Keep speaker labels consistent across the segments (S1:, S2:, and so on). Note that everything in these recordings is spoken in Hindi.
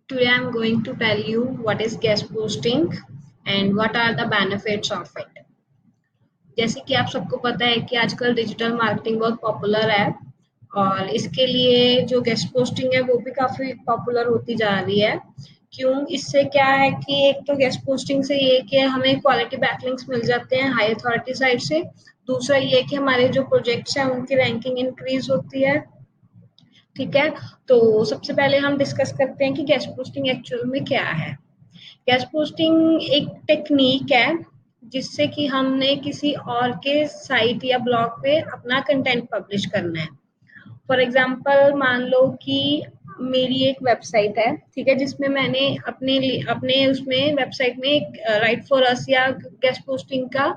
S1: Today I'm going to tell you what is guest posting and what are the benefits of it. जैसे कि आप सबको पता है कि आजकल डिजिटल मार्केटिंग बहुत पॉपुलर है और इसके लिए जो गेस्ट पोस्टिंग है वो भी काफ़ी पॉपुलर होती जा रही है। क्यों? इससे क्या है कि एक तो गेस्ट पोस्टिंग से ये कि हमें क्वालिटी बैकलिंक्स मिल जाते हैं हाई अथॉरिटी साइड से। दूसरा ये कि हमारे जो प्रोजेक्ट्स हैं उनकी रैंकिंग इंक्रीज होती है। ठीक है, तो सबसे पहले हम डिस्कस करते हैं कि गेस्ट पोस्टिंग एक्चुअल में क्या है। गेस्ट पोस्टिंग एक टेक्निक है जिससे कि हमने किसी और के साइट या ब्लॉग पे अपना कंटेंट पब्लिश करना है। फॉर एग्जांपल मान लो कि मेरी एक वेबसाइट है, ठीक है, जिसमें मैंने अपने उसमें वेबसाइट में एक राइट फॉर अस या गेस्ट पोस्टिंग का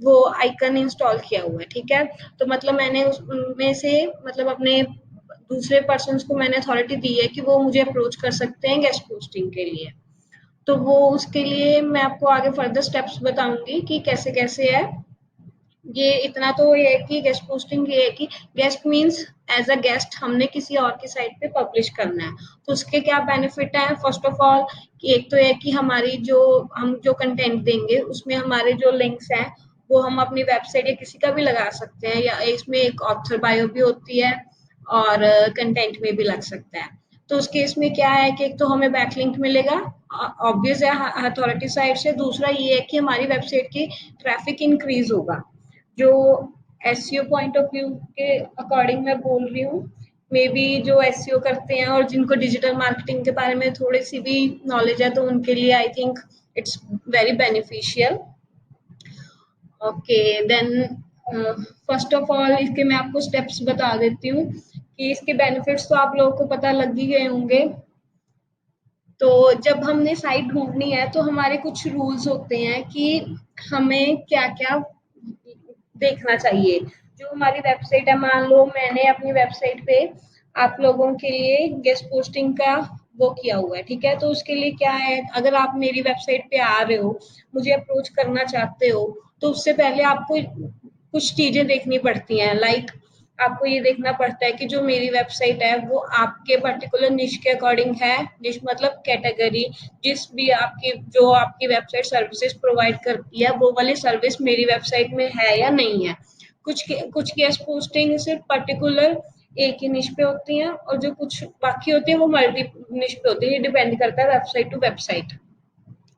S1: वो आइकन इंस्टॉल किया हुआ है। ठीक है, तो मतलब मैंने उसमें से मतलब अपने दूसरे पर्सन को मैंने अथॉरिटी दी है कि वो मुझे अप्रोच कर सकते हैं गेस्ट पोस्टिंग के लिए। तो वो उसके लिए मैं आपको आगे फर्दर स्टेप्स बताऊंगी कि कैसे कैसे है। ये इतना तो ये है कि गेस्ट पोस्टिंग ये है कि guest means as a guest हमने किसी और की साइट पे पब्लिश करना है। तो उसके क्या बेनिफिट है? फर्स्ट ऑफ ऑल कि एक तो है कि हमारी जो हम जो कंटेंट देंगे उसमें हमारे जो लिंक्स हैं वो हम अपनी वेबसाइट या किसी का भी लगा सकते हैं, या इसमें एक ऑथर बायो भी होती है और कंटेंट में भी लग सकता है। तो उस केस में क्या है कि एक तो हमें बैकलिंक मिलेगा ऑब्वियस है अथॉरिटी साइड से। दूसरा ये है कि हमारी वेबसाइट की ट्रैफिक इंक्रीज होगा। जो एसईओ पॉइंट ऑफ व्यू के अकॉर्डिंग मैं बोल रही हूँ, मे बी जो एसईओ करते हैं और जिनको डिजिटल मार्केटिंग के बारे में थोड़ी सी भी नॉलेज है तो उनके लिए I think it's very beneficial. Okay then first of all इसके मैं आपको स्टेप्स बता देती हूँ कि इसके बेनिफिट्स तो आप लोगों को पता लग ही गए होंगे। तो जब हमने साइट ढूंढनी है तो हमारे कुछ रूल्स होते हैं कि हमें क्या क्या देखना चाहिए। जो हमारी वेबसाइट है, मान लो मैंने अपनी वेबसाइट पे आप लोगों के लिए गेस्ट पोस्टिंग का वो किया हुआ है, ठीक है, तो उसके लिए क्या है, अगर आप मेरी वेबसाइट पे आ रहे हो, मुझे अप्रोच करना चाहते हो, तो उससे पहले आपको कुछ चीजें देखनी पड़ती हैं। लाइक आपको ये देखना पड़ता है कि जो मेरी वेबसाइट है वो आपके पर्टिकुलर निश के अकॉर्डिंग है। निश मतलब कैटेगरी, जिस भी आपकी जो आपकी वेबसाइट सर्विसेज प्रोवाइड करती है वो वाली सर्विस मेरी वेबसाइट में है या नहीं है। कुछ गेस्ट पोस्टिंग सिर्फ पर्टिकुलर एक ही निश पे होती हैं और जो कुछ बाकी होती है वो मल्टी निश पे होती है। ये डिपेंड करता है वेबसाइट टू वेबसाइट।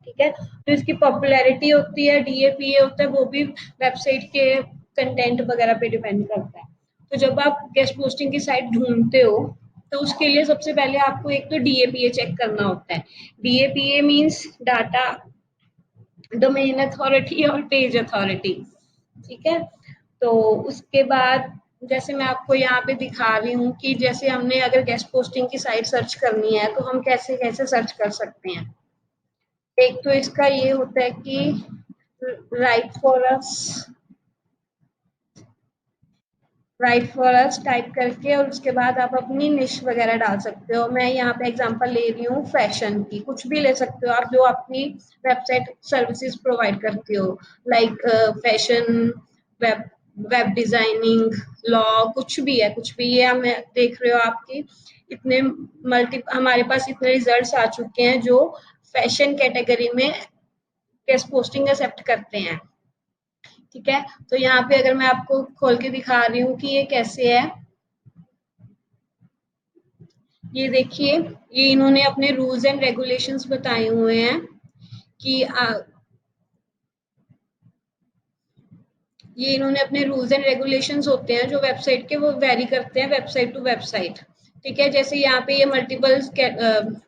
S1: ठीक है, तो इसकी पॉपुलैरिटी होती है, डीएपीए होता है, वो भी वेबसाइट के कंटेंट वगैरह पे डिपेंड करता है। तो जब आप गेस्ट पोस्टिंग की साइट ढूंढते हो तो उसके लिए सबसे पहले आपको एक तो डीएपीए चेक करना होता है। डीएपीए मीन्स डाटा डोमेन अथॉरिटी और पेज अथॉरिटी। ठीक है, तो उसके बाद जैसे मैं आपको यहाँ पे दिखा रही हूँ कि जैसे हमने अगर गेस्ट पोस्टिंग की साइट सर्च करनी है तो हम कैसे कैसे सर्च कर सकते हैं। एक तो इसका ये होता है कि राइट फॉर अस टाइप करके और उसके बाद आप अपनी निश वगैरह डाल सकते हो। मैं यहाँ पे एग्जांपल ले रही हूँ फैशन की, कुछ भी ले सकते हो आप जो अपनी वेबसाइट सर्विसेज प्रोवाइड करती हो। Like fashion, web web designing, law, कुछ भी है, कुछ भी। ये हम देख रहे हो आपकी इतने हमारे पास इतने रिजल्ट्स आ चुके हैं जो फैशन कैटेगरी में गेस्ट पोस्टिंग एक्सेप्ट करते हैं। ठीक है, तो यहाँ पे अगर मैं आपको खोल के दिखा रही हूँ कि ये कैसे है, ये देखिए, ये इन्होंने अपने रूल्स एंड रेगुलेशंस बताए हुए हैं कि ये इन्होंने अपने रूल्स एंड रेगुलेशंस होते हैं जो वेबसाइट के, वो वेरी करते हैं वेबसाइट टू वेबसाइट। ठीक है, जैसे यहाँ पे ये मल्टीपल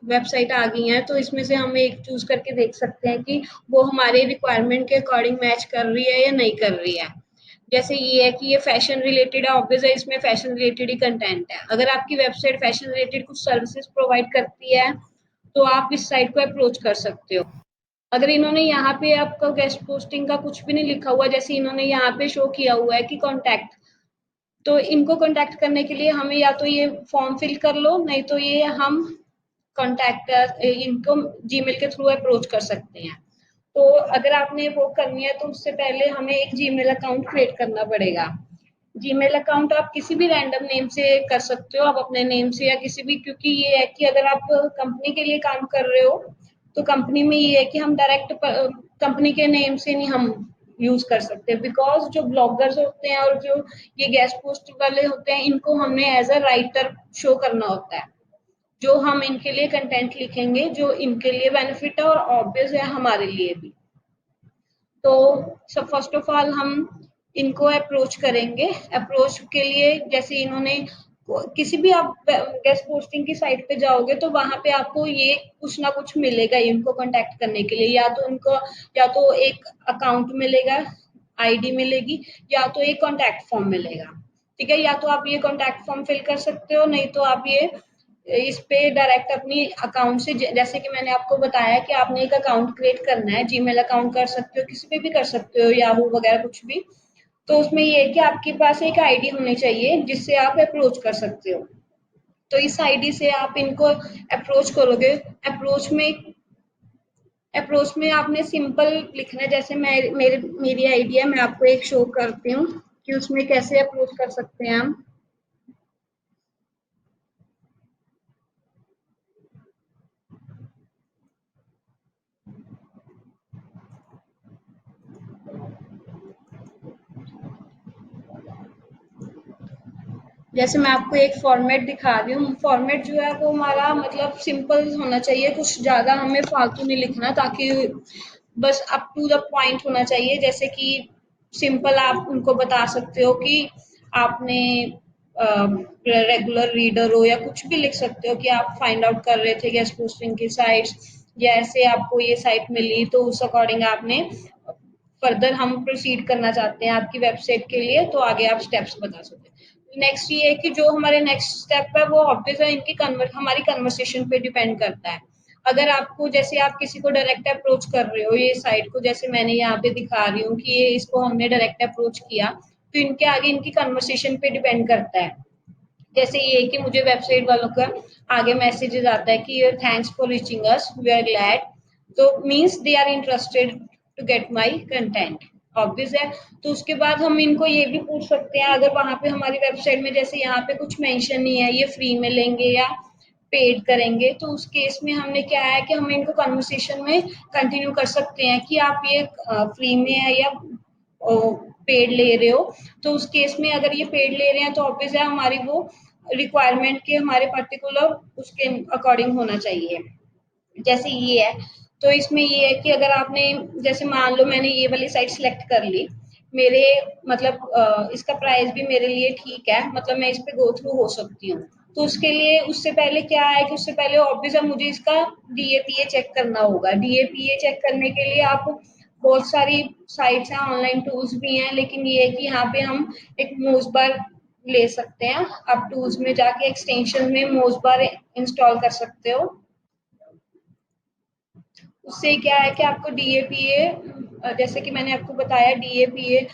S1: वेबसाइट आ गई हैं तो इसमें से हम एक चूज करके देख सकते हैं कि वो हमारे रिक्वायरमेंट के अकॉर्डिंग मैच कर रही है या नहीं कर रही है। जैसे ये है कि ये फैशन रिलेटेड है, ऑब्वियस है इसमें फैशन रिलेटेड ही कंटेंट है। अगर आपकी वेबसाइट फैशन रिलेटेड कुछ सर्विसेज प्रोवाइड करती है तो आप इस साइट को अप्रोच कर सकते हो। अगर इन्होंने यहाँ पे आपका गेस्ट पोस्टिंग का कुछ भी नहीं लिखा हुआ, जैसे इन्होंने यहाँ पे शो किया हुआ है कि कॉन्टैक्ट, तो इनको कॉन्टैक्ट करने के लिए हमें या तो ये फॉर्म फिल कर लो, नहीं तो ये हम कॉन्टैक्ट इनको जीमेल के थ्रू अप्रोच कर सकते हैं। तो अगर आपने वो करनी है तो उससे पहले हमें एक जीमेल अकाउंट क्रिएट करना पड़ेगा। जीमेल अकाउंट आप किसी भी रैंडम नेम से कर सकते हो, आप अपने नेम से या किसी भी, क्योंकि ये है कि अगर आप कंपनी के लिए काम कर रहे हो तो कंपनी में ये है कि हम डायरेक्ट कंपनी के नेम से नहीं हम यूज कर सकते, बिकॉज जो ब्लॉगर्स होते हैं और जो ये गेस्ट पोस्ट वाले होते हैं इनको हमने एज अ राइटर शो करना होता है। जो हम इनके लिए कंटेंट लिखेंगे जो इनके लिए बेनिफिट है और ऑब्वियस है हमारे लिए भी। तो सब फर्स्ट ऑफ ऑल हम इनको अप्रोच करेंगे। अप्रोच के लिए जैसे इन्होंने किसी भी आप गेस्ट पोस्टिंग की साइट पे जाओगे तो वहां पे आपको ये कुछ ना कुछ मिलेगा इनको कांटेक्ट करने के लिए, या तो उनको या तो एक अकाउंट मिलेगा, आईडी मिलेगी, या तो एक कांटेक्ट फॉर्म मिलेगा। ठीक है, या तो आप ये कांटेक्ट फॉर्म फिल कर सकते हो, नहीं तो आप ये इस पे डायरेक्ट अपनी अकाउंट से, जैसे कि मैंने आपको बताया कि आपने एक अकाउंट क्रिएट करना है, जीमेल अकाउंट कर सकते हो, किसी पे भी कर सकते हो, याहू वगैरह कुछ भी। तो उसमें ये है कि आपके पास एक आईडी होनी चाहिए जिससे आप अप्रोच कर सकते हो। तो इस आईडी से आप इनको अप्रोच करोगे। अप्रोच में अप्रोच में आपने सिंपल लिखना है, जैसे मेरी आईडी है, मैं आपको एक शो करती हूँ कि उसमें कैसे अप्रोच कर सकते हैं हम। जैसे मैं आपको एक फॉर्मेट दिखा रही हूँ, फॉर्मेट जो है वो हमारा मतलब सिंपल होना चाहिए, कुछ ज्यादा हमें फालतू नहीं लिखना, ताकि बस अप टू द पॉइंट होना चाहिए। जैसे कि सिंपल आप उनको बता सकते हो कि आपने रेगुलर रीडर हो, या कुछ भी लिख सकते हो कि आप फाइंड आउट कर रहे थे गेस्ट पोस्टिंग की साइट्स, या ऐसे आपको ये साइट मिली तो उस अकॉर्डिंग आपने फर्दर हम प्रोसीड करना चाहते हैं आपकी वेबसाइट के लिए, तो आगे आप स्टेप्स बता सकते हैं। नेक्स्ट ये है कि जो हमारे नेक्स्ट स्टेप है वो ऑब्वियस है इनकी हमारी कन्वर्सेशन पे डिपेंड करता है। अगर आपको, जैसे आप किसी को डायरेक्ट अप्रोच कर रहे हो ये साइट को, जैसे मैंने यहाँ पे दिखा रही हूँ कि ये इसको हमने डायरेक्ट अप्रोच किया, तो इनके आगे इनकी कन्वर्सेशन पे डिपेंड करता है। जैसे ये कि मुझे वेबसाइट वालों का आगे मैसेजेस आता है कि thanks for reaching us, we are glad, तो means they are interested to get my content, obvious है। तो उसके बाद हम इनको ये भी पूछ सकते हैं, अगर वहां पे हमारी वेबसाइट में जैसे यहाँ पे कुछ मेंशन नहीं है ये फ्री में लेंगे या पेड करेंगे, तो उस केस में हमने क्या है कि हम इनको कन्वर्सेशन में कंटिन्यू कर सकते हैं कि आप ये फ्री में है या पेड ले रहे हो। तो उस केस में अगर ये पेड ले रहे हैं तो ऑब्वियस है हमारी वो रिक्वायरमेंट के हमारे पर्टिकुलर उसके अकॉर्डिंग होना चाहिए। जैसे ये है, तो इसमें ये है कि अगर आपने, जैसे मान लो मैंने ये वाली साइट सिलेक्ट कर ली, मेरे मतलब इसका प्राइस भी मेरे लिए ठीक है, मतलब मैं इस पे गो थ्रू हो सकती हूँ। तो उसके लिए उससे पहले क्या है कि उससे पहले ऑब्वियस है मुझे इसका डीएपीए चेक करना होगा। डीएपीए चेक करने के लिए आप बहुत सारी साइट्स हैं, ऑनलाइन टूल्स भी हैं, लेकिन ये है कि यहाँ पे हम एक मोज बार ले सकते हैं। आप टूल्स में जाके एक्सटेंशन में मोज बार इंस्टॉल कर सकते हो। उससे क्या है कि आपको डीएपीए, जैसे कि मैंने आपको बताया, डीएपीए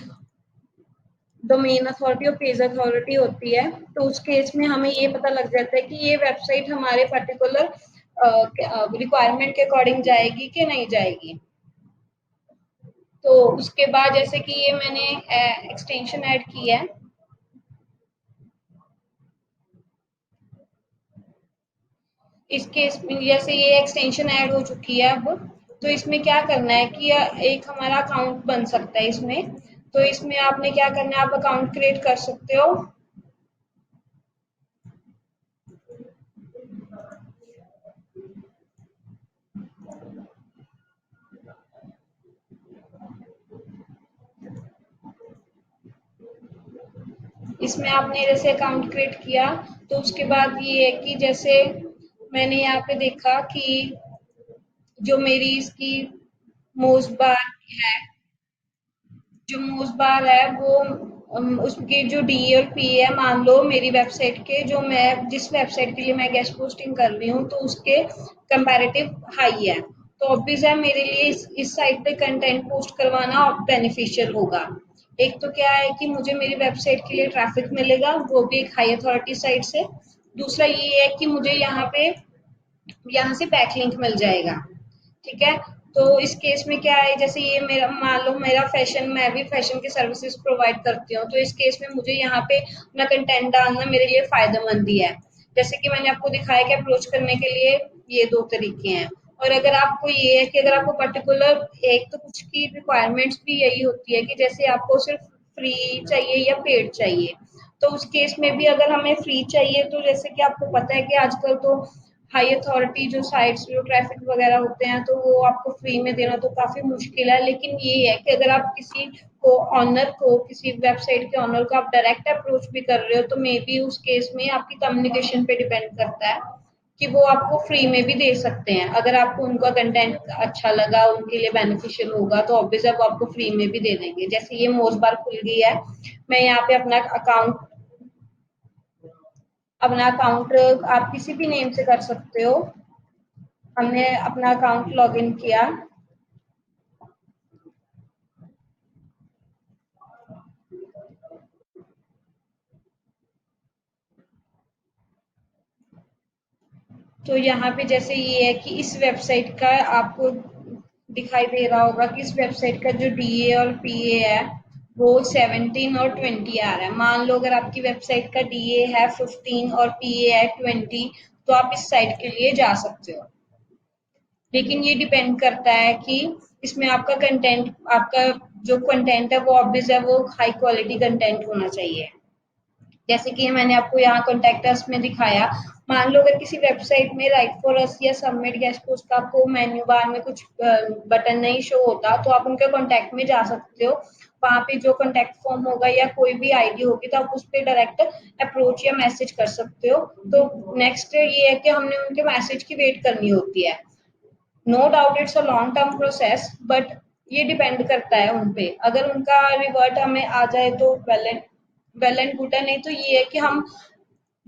S1: डोमेन अथॉरिटी और पेज अथॉरिटी होती है। तो उस केस में हमें ये पता लग जाता है कि ये वेबसाइट हमारे पर्टिकुलर रिक्वायरमेंट के अकॉर्डिंग जाएगी कि नहीं जाएगी। तो उसके बाद जैसे कि ये मैंने एक्सटेंशन ऐड किया है, इस केस में जैसे ये एक्सटेंशन ऐड हो चुकी है अब, तो इसमें क्या करना है कि एक हमारा अकाउंट बन सकता है इसमें। तो इसमें आपने क्या करना है, आप अकाउंट क्रिएट कर सकते हो। इसमें आपने जैसे अकाउंट क्रिएट किया, तो उसके बाद ये है कि जैसे मैंने यहाँ पे देखा कि जो मेरी इसकी मोस्ट बार है, जो मोस्ट बार है वो उसके जो डी और पी है, मान लो मेरी वेबसाइट के, जो मैं जिस वेबसाइट के लिए मैं गेस्ट पोस्टिंग कर रही हूँ तो उसके कंपैरेटिव हाई है, तो ऑब्वियस है मेरे लिए इस साइट पे कंटेंट पोस्ट करवाना बेनिफिशियल होगा। एक तो क्या है कि मुझे मेरी वेबसाइट के लिए ट्रैफिक मिलेगा, वो भी एक हाई अथॉरिटी साइट से। दूसरा ये है कि मुझे यहाँ से बैकलिंक मिल जाएगा। ठीक है, तो इस केस में क्या है, जैसे ये मेरा मान लो मेरा फैशन, मैं भी फैशन की सर्विसेज प्रोवाइड करती हूँ, तो इस केस में मुझे यहाँ पे अपना कंटेंट डालना मेरे लिए फायदेमंद ही है। जैसे कि मैंने आपको दिखाया कि अप्रोच करने के लिए ये दो तरीके हैं। और अगर आपको ये है कि अगर आपको पर्टिकुलर, एक तो कुछ की रिक्वायरमेंट्स भी यही होती है कि जैसे आपको सिर्फ फ्री चाहिए या पेड चाहिए, तो उस केस में भी अगर हमें फ्री चाहिए, तो जैसे कि आपको पता है कि आजकल तो हाई अथॉरिटी जो साइट्स, जो ट्रैफिक वगैरह होते हैं, तो वो आपको फ्री में देना तो काफी मुश्किल है। लेकिन ये है कि अगर आप किसी को, ऑनर को, किसी वेबसाइट के ऑनर को आप डायरेक्ट अप्रोच भी कर रहे हो, तो मे बी उस केस में आपकी कम्युनिकेशन पे डिपेंड करता है कि वो आपको फ्री में भी दे सकते हैं। अगर आपको उनका कंटेंट अच्छा लगा, उनके लिए बेनिफिशियल होगा, तो ऑब्वियसली वो आपको फ्री में भी दे देंगे। जैसे ये मोज बार खुल गई है, मैं यहाँ पे अपना अकाउंट आप किसी भी नेम से कर सकते हो। हमने अपना अकाउंट लॉगिन किया, तो यहाँ पे जैसे ये है कि इस वेबसाइट का आपको दिखाई दे रहा होगा कि इस वेबसाइट का जो डीए और पीए है वो 17 और 20 आ रहा है। मान लो अगर आपकी वेबसाइट का डीए है 15 और पीए है 20, तो आप इस साइट के लिए जा सकते हो। लेकिन ये डिपेंड करता है कि इसमें आपका जो कंटेंट है वो ऑब्वियस है, वो हाई क्वालिटी कंटेंट होना चाहिए। जैसे कि मैंने आपको यहाँ कॉन्टेक्ट अस में दिखाया, मान लो अगर किसी वेबसाइट में राइट फॉर अस या सबमिट गेस्ट पोस्ट का आपको मेन्यू बार में कुछ बटन नहीं शो होता, तो आप उनके कॉन्टेक्ट में जा सकते हो। वहां पे जो कॉन्टेक्ट फॉर्म होगा या कोई भी आईडी होगी, तो आप उस पर डायरेक्ट अप्रोच या मैसेज कर सकते हो। तो नेक्स्ट ये है कि हमने उनके मैसेज की वेट करनी होती है। No doubt it's a long term process, but ये डिपेंड करता है उन पे। अगर उनका रिवर्ट हमें आ जाए तो वेल एंड गुड है, नहीं तो ये है कि हम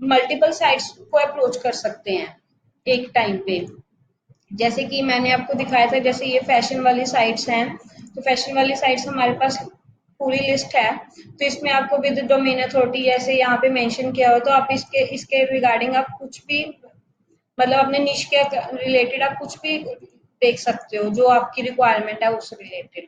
S1: मल्टीपल साइट्स को अप्रोच कर सकते हैं एक टाइम पे। जैसे कि मैंने आपको दिखाया था, जैसे ये फैशन वाली साइट्स हैं, तो फैशन वाली साइट्स हमारे पास पूरी लिस्ट है। तो इसमें आपको विद डोमेन अथॉरिटी जैसे यहाँ पे मेंशन किया हो, तो आप इसके इसके रिगार्डिंग आप कुछ भी, मतलब अपने निश के रिलेटेड आप कुछ भी देख सकते हो जो आपकी रिक्वायरमेंट है उससे रिलेटेड।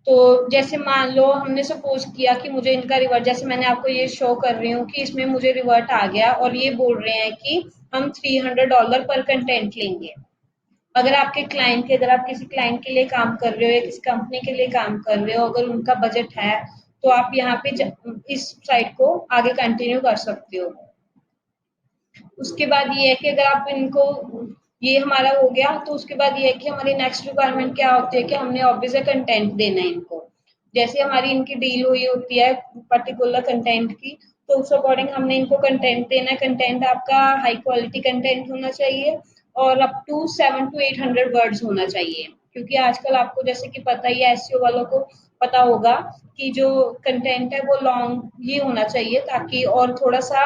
S1: तो जैसे मान लो हमने सपोज किया कि मुझे इनका रिवर्ट, जैसे मैंने आपको ये शो कर रही हूँ कि इसमें मुझे रिवर्ट आ गया और ये बोल रहे हैं कि हम $300 पर कंटेंट लेंगे। अगर आपके क्लाइंट के, अगर आप किसी क्लाइंट के लिए काम कर रहे हो या किसी कंपनी के लिए काम कर रहे हो, अगर उनका बजट है, तो आप यहाँ पे इस साइट को आगे कंटिन्यू कर सकते हो। उसके बाद ये है कि अगर आप इनको, ये हमारा हो गया, तो उसके बाद ये है कि हमारी नेक्स्ट रिक्वायरमेंट क्या होती है कि हमने ऑब्वियस कंटेंट देना है इनको। जैसे हमारी इनकी डील हुई होती है पर्टिकुलर कंटेंट की, तो उस अकॉर्डिंग हमने इनको कंटेंट देना है। कंटेंट आपका हाई क्वालिटी कंटेंट होना चाहिए और अप टू 700 to 800 वर्ड्स होना चाहिए। क्योंकि आजकल आपको जैसे कि पता ही है, एसईओ वालों को पता होगा कि जो कंटेंट है वो लॉन्ग ही होना चाहिए, ताकि और थोड़ा सा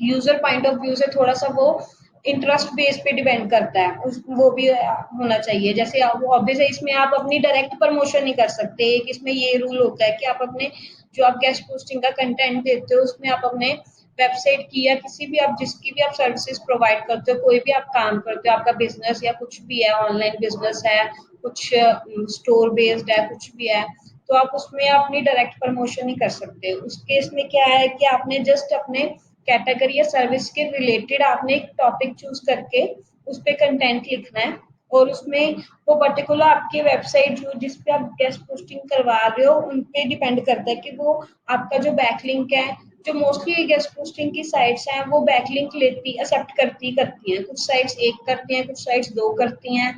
S1: यूजर पॉइंट ऑफ व्यू से थोड़ा सा वो इंटरेस्ट बेस पे डिपेंड करता है, वो भी होना चाहिए। जैसे ऑब्वियस है, इसमें आप अपनी डायरेक्ट प्रमोशन नहीं कर सकते। एक इसमें ये रूल होता है कि आप अपने, जो आप गेस्ट पोस्टिंग का कंटेंट देते हो, उसमें आप अपने वेबसाइट की या किसी भी आप जिसकी भी आप सर्विसेज प्रोवाइड करते हो, कोई भी आप काम करते हो, आपका बिजनेस या कुछ भी है, ऑनलाइन बिजनेस है, कुछ स्टोर बेस्ड है, कुछ भी है, तो आप उसमें अपनी डायरेक्ट प्रमोशन नहीं कर सकते। उस केस में क्या है कि आपने जस्ट अपने कैटेगरी या सर्विस के रिलेटेड आपने एक टॉपिक चूज करके उस पे कंटेंट लिखना है। और उसमें वो पर्टिकुलर आपकी वेबसाइट जो जिस पे आप गेस्ट पोस्टिंग करवा रहे हो उन पे डिपेंड करता है कि वो आपका जो बैकलिंक है, जो मोस्टली गेस्ट पोस्टिंग की साइट्स हैं वो बैकलिंक लेती, एक्सेप्ट करती हैं। कुछ साइट्स एक करती हैं, कुछ साइट्स दो करती हैं।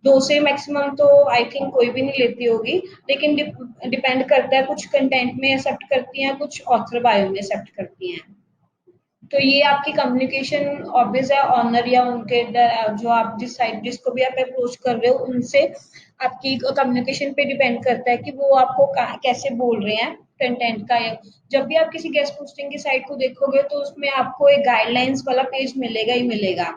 S1: दो से मैक्सिमम तो आई थिंक कोई भी नहीं लेती होगी, लेकिन डिपेंड करता है, कुछ कंटेंट में एक्सेप्ट करती हैं, कुछ ऑथर बायो में एक्सेप्ट करती हैं। तो ये आपकी कम्युनिकेशन ऑब्वियस है, ऑनर या उनके जो आप जिस साइड जिसको भी आप अप्रोच कर रहे हो उनसे आपकी कम्युनिकेशन पे डिपेंड करता है कि वो आपको कैसे बोल रहे हैं कंटेंट का। जब भी आप किसी गेस्ट पोस्टिंग की साइट को देखोगे, तो उसमें आपको एक गाइडलाइंस वाला पेज मिलेगा ही मिलेगा।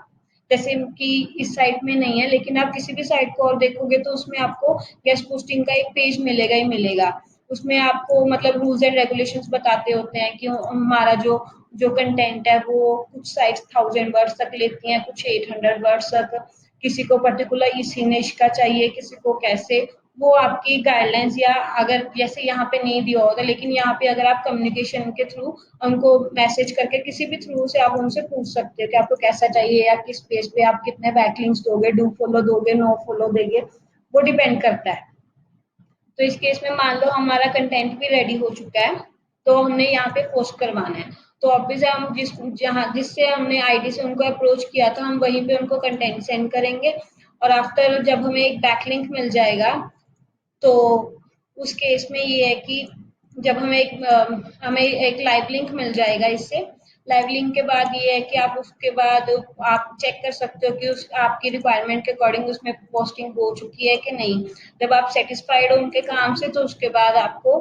S1: जैसे कि इस साइट में नहीं है, लेकिन आप किसी भी साइट को और देखोगे तो उसमें आपको गेस्ट पोस्टिंग का एक पेज मिलेगा ही मिलेगा। उसमें आपको मतलब रूल्स एंड रेगुलेशंस बताते होते हैं कि हमारा जो जो कंटेंट है वो कुछ साइट्स 1000 वर्ड्स तक लेती हैं, कुछ 800 वर्ड्स तक। किसी को पर्टिकुलर इसी निश का चाहिए, किसी को कैसे, वो आपकी गाइडलाइंस या अगर जैसे यहाँ पे नहीं दिया होगा, लेकिन यहाँ पे अगर आप कम्युनिकेशन के थ्रू उनको मैसेज करके किसी भी थ्रू से आप उनसे पूछ सकते हो कि आपको कैसा चाहिए या किस पेज पे आप कितने बैकलिंक्स दोगे, डू फॉलो दोगे, नो फॉलो देंगे, वो डिपेंड करता है। तो इस केस में मान लो हमारा कंटेंट भी रेडी हो चुका है, तो हमने यहाँ पे पोस्ट करवाना है, तो ऑब्वियस हम जिससे हमने आईडी से उनको अप्रोच किया था, हम वहीं पे उनको कंटेंट सेंड करेंगे। और आफ्टर जब हमें एक बैकलिंक मिल जाएगा, तो उस केस में ये है कि जब हमें एक लाइव लिंक मिल जाएगा इससे, लाइव लिंक के बाद ये है कि आप उसके बाद आप चेक कर सकते हो कि उस आपकी रिक्वायरमेंट के अकॉर्डिंग उसमें पोस्टिंग हो चुकी है कि नहीं। जब आप सेटिस्फाइड हो उनके काम से, तो उसके बाद आपको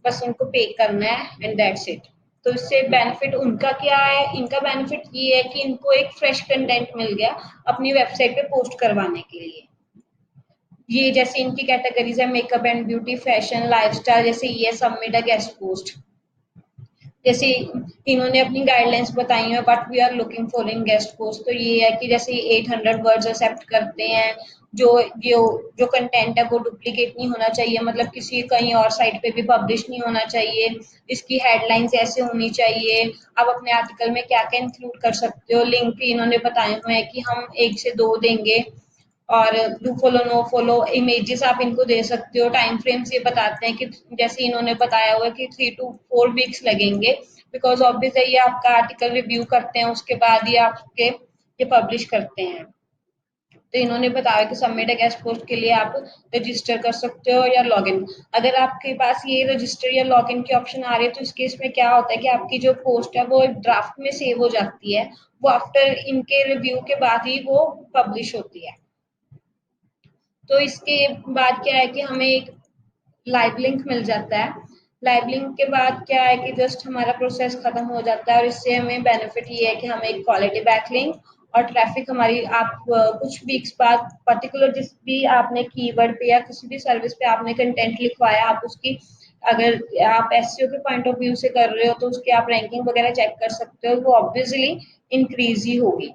S1: बस उनको पे करना है एंड दैट्स इट। तो इससे बेनिफिट उनका क्या है, इनका बेनिफिट ये है कि इनको एक फ्रेश कंटेंट मिल गया अपनी वेबसाइट पे पोस्ट करवाने के लिए। ये जैसे इनकी कैटेगरीज है makeup and beauty, fashion, lifestyle, जैसे ये सबमिट अ गेस्ट पोस्ट, जैसे इन्होंने अपनी गाइडलाइंस बताई है but we are looking for in guest post, तो ये है कि जैसे 800 वर्ड्स एक्सेप्ट करते हैं, जो जो जो कंटेंट है वो डुप्लीकेट नहीं होना चाहिए, मतलब किसी कहीं और साइट पे भी पब्लिश नहीं होना चाहिए, इसकी हेडलाइंस ऐसे होनी चाहिए, आप अपने आर्टिकल में क्या क्या इंक्लूड कर सकते हो, लिंक भी इन्होंने बताए हुए हैं कि हम 1 से 2 देंगे, और do follow no follow images आप इनको दे सकते हो, टाइम फ्रेम्स ये बताते हैं कि जैसे इन्होंने बताया हुआ है कि 3 to 4 वीक्स लगेंगे, बिकॉज ऑब्वियस है ये आपका आर्टिकल रिव्यू करते हैं उसके बाद ही आपके ये पब्लिश करते हैं। तो इन्होंने बताया कि सबमिट अ गेस्ट पोस्ट के लिए आप रजिस्टर कर सकते हो या लॉगिन। अगर आपके पास ये रजिस्टर या लॉगिन के ऑप्शन आ रहे हैं, तो इस केस में क्या होता है कि आपकी जो पोस्ट है वो ड्राफ्ट में सेव हो जाती है, वो आफ्टर इनके रिव्यू के बाद ही वो पब्लिश होती है। तो इसके बाद क्या है कि हमें एक लाइव लिंक मिल जाता है। लाइव लिंक के बाद क्या है कि जस्ट हमारा प्रोसेस खत्म हो जाता है, और इससे हमें बेनिफिट ये है कि हमें एक क्वालिटी बैकलिंक और ट्रैफिक हमारी आप कुछ वीक्स बाद पर्टिकुलर जिस भी आपने कीवर्ड पे या किसी भी सर्विस पे आपने कंटेंट लिखवाया, आप उसकी अगर आप एसईओ के पॉइंट ऑफ व्यू से कर रहे हो तो उसकी आप रैंकिंग वगैरह चेक कर सकते हो, वो ऑब्वियसली इंक्रीज ही होगी।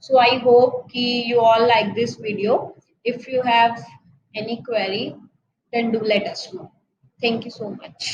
S1: So I hope ki you all like this video. If you have any query, then do let us know. Thank you so much.